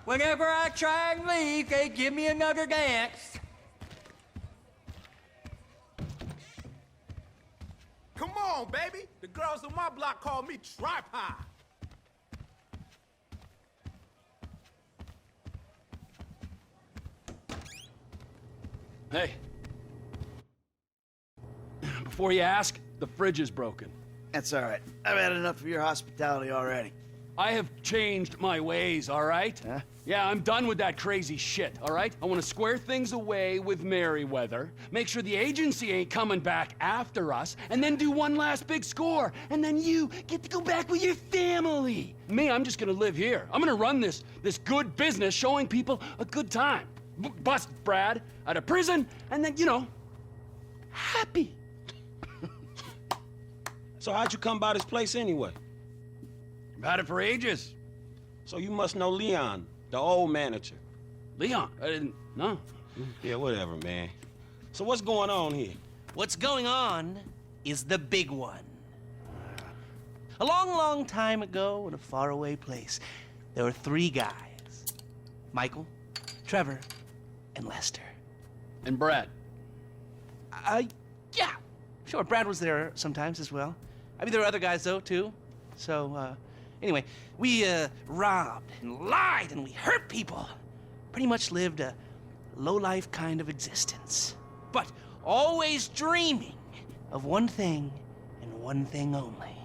Whenever I try and leave, they give me another dance. Come on, baby. The girls on my block call me tripod. Hey. Before you ask, the fridge is broken. That's all right. I've had enough of your hospitality already. I have changed my ways, all right? Huh? Yeah, I'm done with that crazy shit, all right? I want to square things away with Merryweather, make sure the agency ain't coming back after us, and then do one last big score, and then you get to go back with your family. Me, I'm just gonna live here. I'm gonna run this good business showing people a good time. Bust Brad out of prison, and then, you know, happy. So how'd you come by this place anyway? I've had it for ages. So you must know Leon, the old manager. Leon, I didn't know. Yeah, whatever, man. So what's going on here? What's going on is the big one. A long, long time ago in a faraway place, there were 3 guys. Michael, Trevor, and Lester. And Brad. Yeah, sure, Brad was there sometimes as well. I mean, there were other guys, though, too. So, anyway, we, robbed and lied and we hurt people. Pretty much lived a low-life kind of existence. But always dreaming of one thing and one thing only.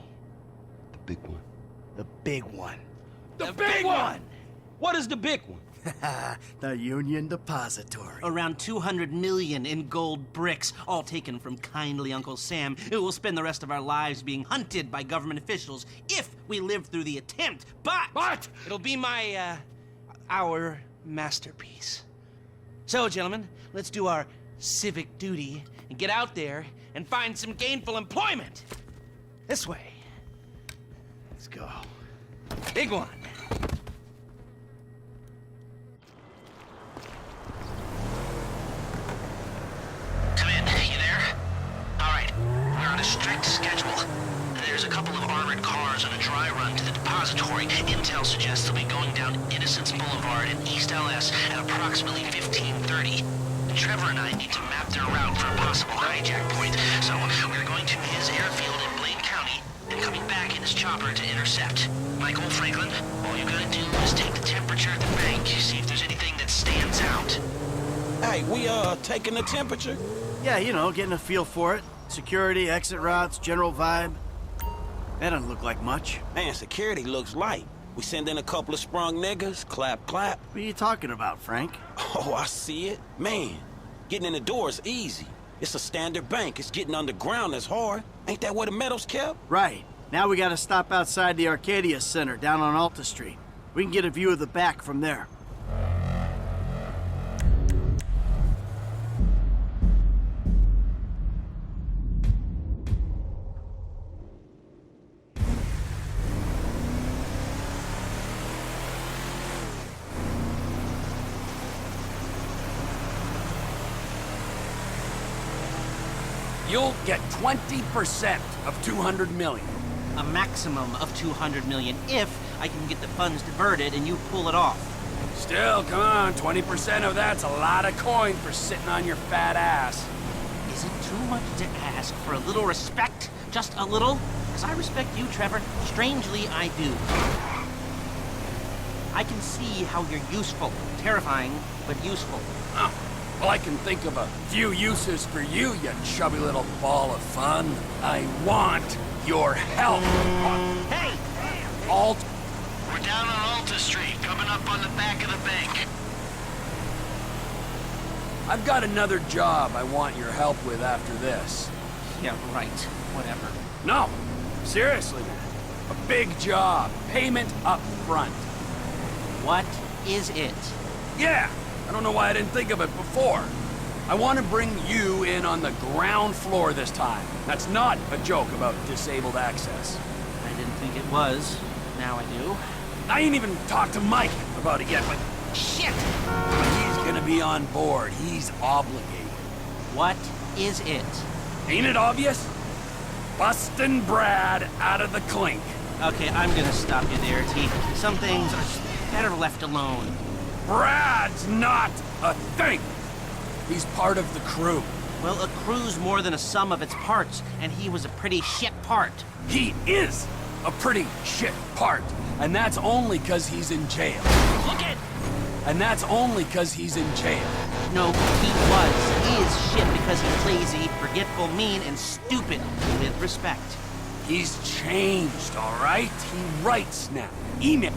The big one. The big one. The big one! What is the big one? The Union Depository. Around 200 million in gold bricks, all taken from kindly Uncle Sam, who will spend the rest of our lives being hunted by government officials if we live through the attempt. But it'll be our masterpiece. So, gentlemen, let's do our civic duty and get out there and find some gainful employment. This way. Let's go. Big one. Come in. You there? All right. We're on a strict schedule. There's a couple of armored cars on a dry run to the depository. Intel suggests they'll be going down Innocence Boulevard in East LS at approximately 15:30. Trevor and I need to map their route for a possible hijack point, so we're going to his airfield in Blaine County and coming back in his chopper to intercept. Michael, Franklin, all you gotta do is take the temperature at the bank, see if there's anything that stands out. Hey, we taking the temperature? Yeah, you know, getting a feel for it. Security, exit routes, general vibe. That doesn't look like much. Man, security looks light. We send in a couple of sprung niggas, clap, clap. What are you talking about, Frank? Oh, I see it. Man, getting in the door is easy. It's a standard bank. It's getting underground that's hard. Ain't that where the metal's kept? Right. Now we gotta stop outside the Arcadia Center down on Alta Street. We can get a view of the back from there. You'll get 20% of 200 million. A maximum of 200 million if I can get the funds diverted and you pull it off. Still, come on, 20% of that's a lot of coin for sitting on your fat ass. Is it too much to ask for a little respect? Just a little? Because I respect you, Trevor. Strangely, I do. I can see how you're useful. Terrifying, but useful. Oh, well, I can think of a few uses for you, you chubby little ball of fun. I want your help. Hey! Alt. We're down on Alta Street, coming up on the back of the bank. I've got another job I want your help with after this. Yeah, right. Whatever. No, seriously, man. A big job. Payment up front. What is it? Yeah, I don't know why I didn't think of it before. I want to bring you in on the ground floor this time. That's not a joke about disabled access. I didn't think it was. Now I do. I ain't even talked to Mike about it yet, but Shit! he's gonna be on board. He's obligated. What is it? Ain't it obvious? Bustin' Brad out of the clink. Okay, I'm gonna stop you there, T. Some things are better left alone. Brad's not a thing. He's part of the crew. Well, a crew's more than a sum of its parts, and he was a pretty shit part. He is a pretty shit part. And that's only because he's in jail. Look it! And that's only because he's in jail. No, he is shit because he's lazy, forgetful, mean, and stupid, with respect. He's changed, all right? He writes now. Email.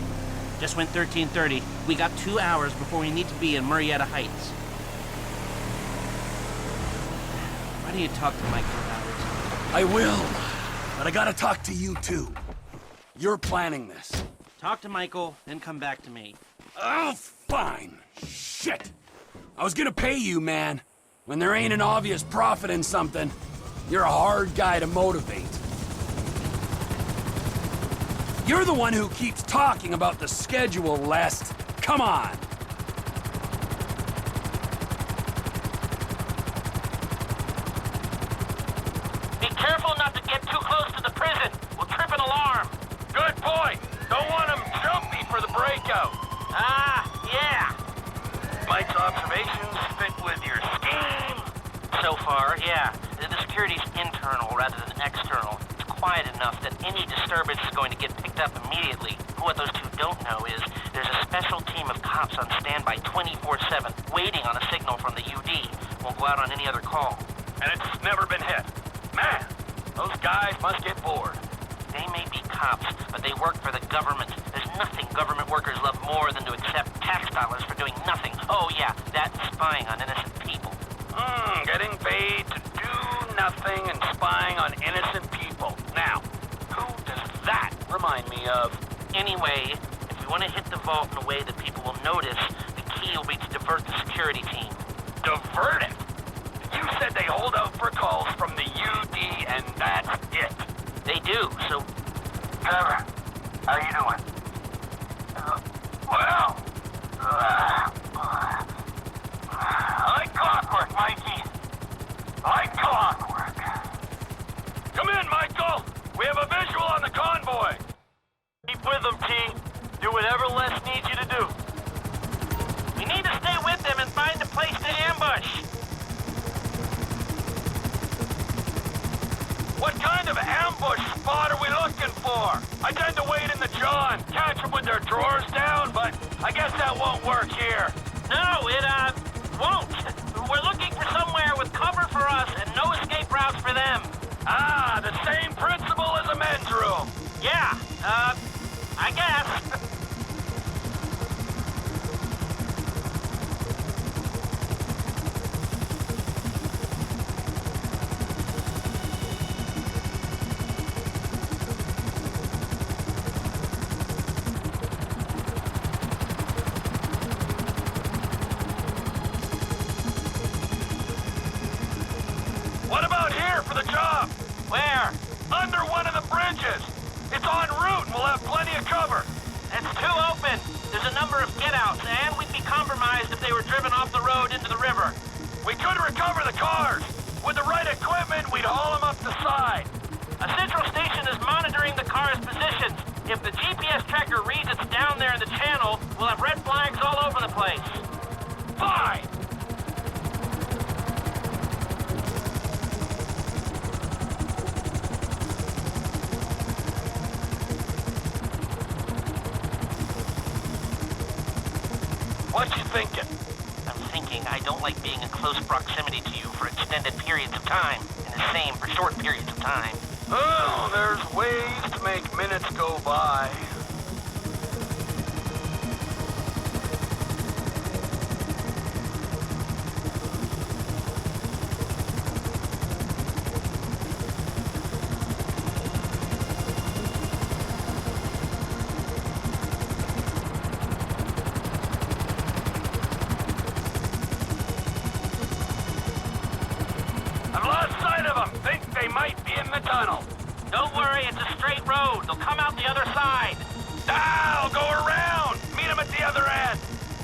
Just went 13:30. We got 2 hours before we need to be in Murrieta Heights. Why don't you talk to Mike for hours? I will, but I gotta talk to you too. You're planning this. Talk to Michael, then come back to me. Oh, fine. Shit. I was gonna pay you, man. When there ain't an obvious profit in something, you're a hard guy to motivate. You're the one who keeps talking about the schedule, Lest. Come on. Be careful not to get too close to the prison. We'll trip an alarm. Good point. Don't want him jumpy for the breakout. Ah, yeah. Mike's observations fit with your scheme. So far, yeah. The security's internal rather than external. It's quiet enough that any disturbance is going to get picked up immediately. What those two don't know is there's a special team of cops on standby 24/7, waiting on a signal from the UD. Won't go out on any other call. And it's never been hit. Man, those guys must get bored. They may be cops, but they work for the government. There's nothing government workers love more than to accept tax dollars for doing nothing. Oh yeah, that's spying on innocent people. Getting paid to do nothing and spying on innocent people. Now, who does that remind me of? Anyway, if we want to hit the vault in a way that people will notice, the key will be to divert the security team. Divert it? You said they hold out for calls from the UD and that's it. They do, so... Trevor, how you doing? Like clockwork, Mikey. Like clockwork. Come in, Michael. We have a visual on the convoy. Keep with them, T. Do whatever Les needs you to do. We need to stay with them and find a place to ambush. What kind of ambush spot are we looking for? I tend to wait in the John, catch them with their drawers down, but I guess that won't work here. No, it, won't. We're looking for somewhere with cover for us and no escape routes for them. Ah, the same principle as a men's room. Yeah, I guess. What about here for the job? Where? Under one of the bridges. It's en route and we'll have plenty of cover. It's too open. There's a number of get-outs, and we'd be compromised if they were driven off the road into the river. We could recover the cars. With the right equipment, we'd haul them up the side. A central station is monitoring the car's positions. If the GPS tracker reads it's down there in the channel, we'll have red flags all over the place. Fine. What you thinking? I'm thinking I don't like being in close proximity to you for extended periods of time, and the same for short periods of time. Oh, there's ways to make minutes go by. I've lost sight of them. Think they might be in the tunnel. Don't worry, it's a straight road. They'll come out the other side. I'll go around. Meet them at the other end.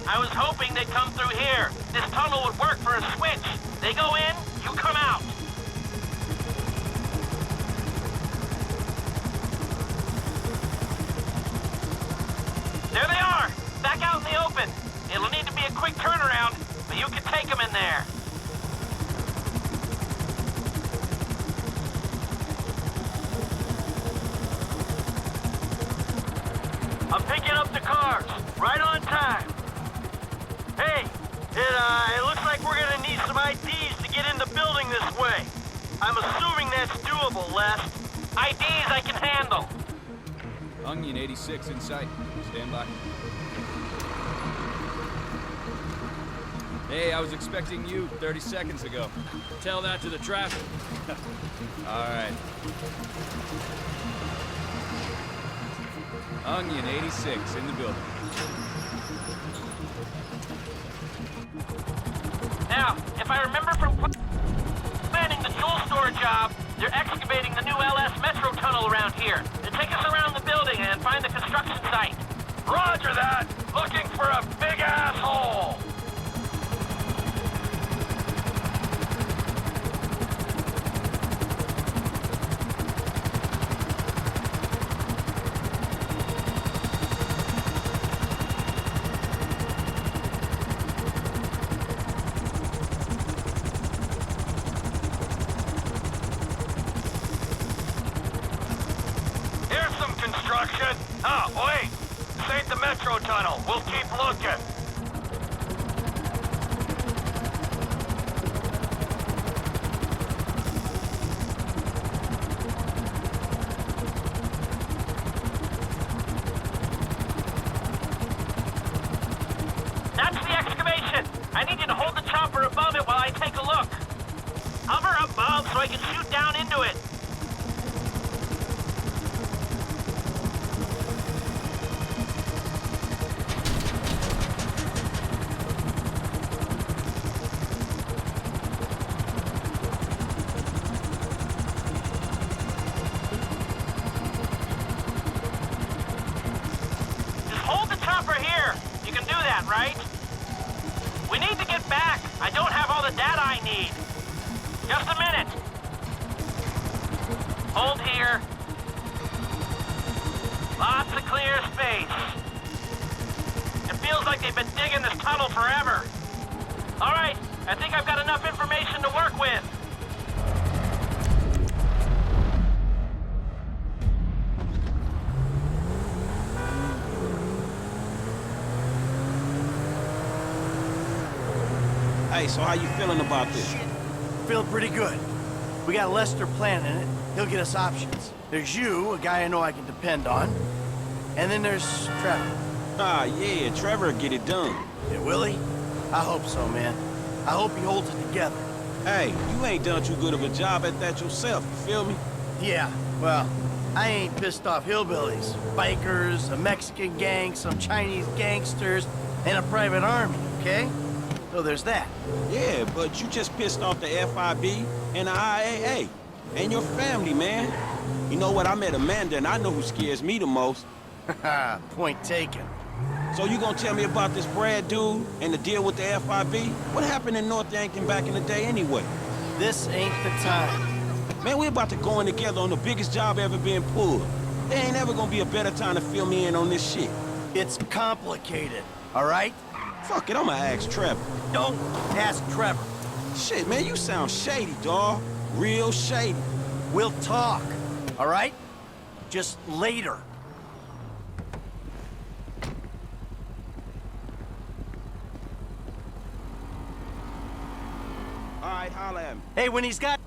I was hoping they'd come through here. This tunnel would work for a switch. They go in, you come out. There they are, back out in the open. It'll need You can take him in there. I'm picking up the cars. Right on time. Hey, it looks like we're gonna need some IDs to get in the building this way. I'm assuming that's doable, Les. IDs I can handle. Onion 86 in sight. Stand by. Hey, I was expecting you 30 seconds ago. Tell that to the traffic. All right. Onion 86 in the building. Now, if I remember from planning the jewel store job, they're excavating the new LS Metro tunnel around here. They take us around the building and find the construction site. Roger that! Looking for a big asshole! Here's some construction. Oh, wait. This ain't the Metro tunnel. We'll keep looking. That's the excavation. I need you to hold the chopper above it while I take a look. Hover above so I can shoot down into it. Hold the chopper here. You can do that, right? We need to get back. I don't have all the data I need. Just a minute. Hold here. Lots of clear space. It feels like they've been digging this tunnel forever. All right, I think I've got enough information to work with. Hey, so how you feeling about this? Feeling pretty good. We got Lester planning it. He'll get us options. There's you, a guy I know I can depend on. And then there's Trevor. Ah, yeah, Trevor will get it done. Yeah, will he? I hope so, man. I hope he holds it together. Hey, you ain't done too good of a job at that yourself, you feel me? Yeah, well, I ain't pissed off hillbillies, bikers, a Mexican gang, some Chinese gangsters, and a private army, okay? So there's that. Yeah, but you just pissed off the FIB and the IAA. And your family, man. You know what, I met Amanda and I know who scares me the most. Haha, point taken. So you gonna tell me about this Brad dude and the deal with the FIB? What happened in North Yankton back in the day anyway? This ain't the time. Man, we're about to go in together on the biggest job ever being pulled. There ain't ever gonna be a better time to fill me in on this shit. It's complicated, all right? Fuck it, I'ma ask Trevor. Don't ask Trevor. Shit, man, you sound shady, dawg. Real shady. We'll talk, all right? Just later. All right, holla at me. Hey, when he's got